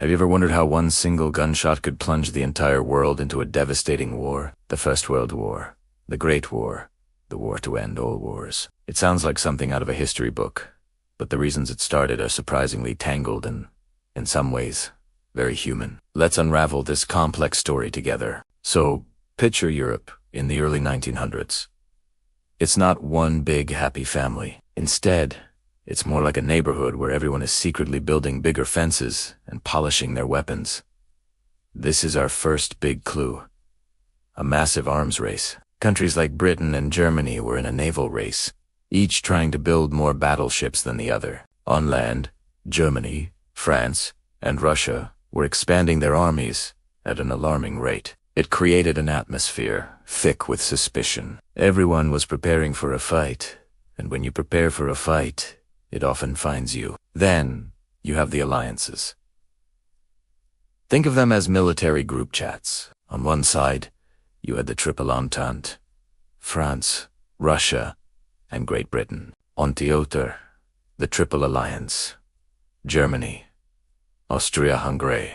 Have you ever wondered how one single gunshot could plunge the entire world into a devastating war? The First World War, the Great War, the war to end all wars. It sounds like something out of a history book, but the reasons it started are surprisingly tangled and, in some ways, very human. Let's unravel this complex story together. So, picture Europe in the early 1900s. It's not one big happy family. Instead, it's more like a neighborhood where everyone is secretly building bigger fences and polishing their weapons. This is our first big clue. A massive arms race. Countries like Britain and Germany were in a naval race, each trying to build more battleships than the other. On land, Germany, France, and Russia were expanding their armies at an alarming rate. It created an atmosphere thick with suspicion. Everyone was preparing for a fight, and when you prepare for a fight, it often finds you. Then, you have the alliances. Think of them as military group chats. On one side, you had the Triple Entente, France, Russia, and Great Britain. On the other, the Triple Alliance, Germany, Austria-Hungary,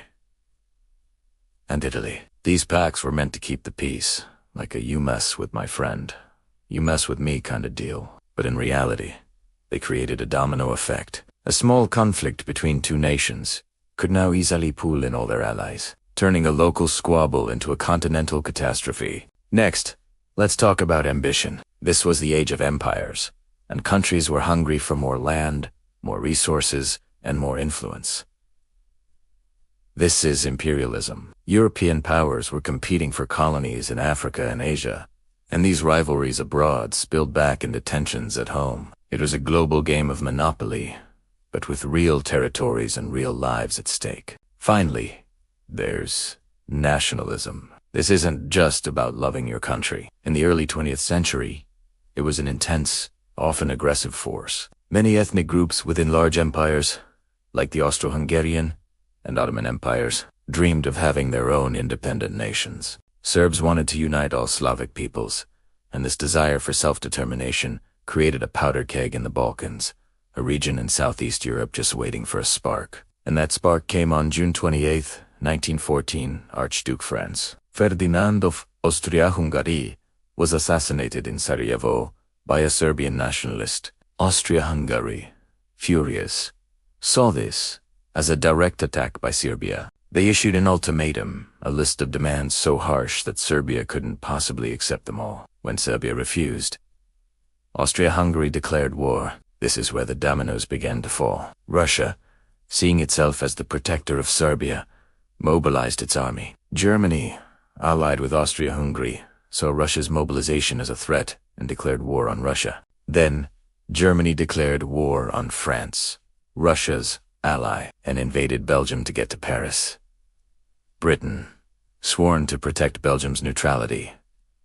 and Italy. These pacts were meant to keep the peace, like a you mess with my friend, you mess with me kind of deal. But in reality, they created a domino effect. A small conflict between two nations could now easily pull in all their allies, turning a local squabble into a continental catastrophe. Next, let's talk about ambition. This was the age of empires, and countries were hungry for more land, more resources, and more influence. This is imperialism. European powers were competing for colonies in Africa and Asia, and these rivalries abroad spilled back into tensions at home. It was a global game of monopoly, but with real territories and real lives at stake. Finally, there's nationalism. This isn't just about loving your country. In the early 20th century, it was an intense, often aggressive force. Many ethnic groups within large empires, like the Austro-Hungarian and Ottoman empires, dreamed of having their own independent nations. Serbs wanted to unite all Slavic peoples, and this desire for self-determination created a powder keg in the Balkans, a region in southeast Europe just waiting for a spark. And that spark came on June 28, 1914. Archduke Franz Ferdinand of Austria-Hungary was assassinated in Sarajevo by a Serbian nationalist. Austria-Hungary, furious, saw this as a direct attack by Serbia. They issued an ultimatum, a list of demands so harsh that Serbia couldn't possibly accept them all. When Serbia refused, Austria-Hungary declared war. This is where the dominoes began to fall. Russia, seeing itself as the protector of Serbia, mobilized its army. Germany, allied with Austria-Hungary, saw Russia's mobilization as a threat and declared war on Russia. Then, Germany declared war on France, Russia's ally, and invaded Belgium to get to Paris. Britain, sworn to protect Belgium's neutrality,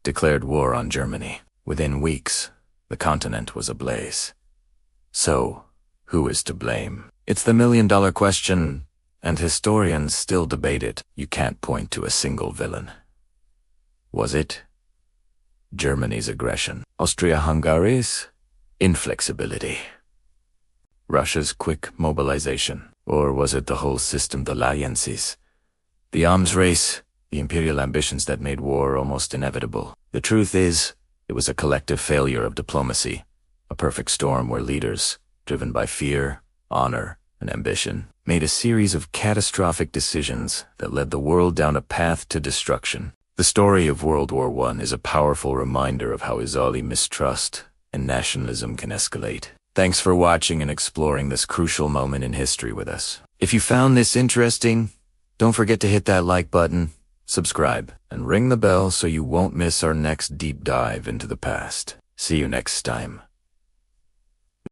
declared war on Germany. Within weeks, the continent was ablaze. So, who is to blame? It's the million-dollar question, and historians still debate it. You can't point to a single villain. Was it Germany's aggression? Austria-Hungary's inflexibility? Russia's quick mobilization? Or was it the whole system, the alliances, the arms race, the imperial ambitions that made war almost inevitable? The truth is, it was a collective failure of diplomacy, a perfect storm where leaders, driven by fear, honor, and ambition, made a series of catastrophic decisions that led the world down a path to destruction. The story of World War I is a powerful reminder of how easily mistrust and nationalism can escalate. Thanks for watching and exploring this crucial moment in history with us. If you found this interesting, don't forget to hit that like button, subscribe, and ring the bell so you won't miss our next deep dive into the past. See you next time.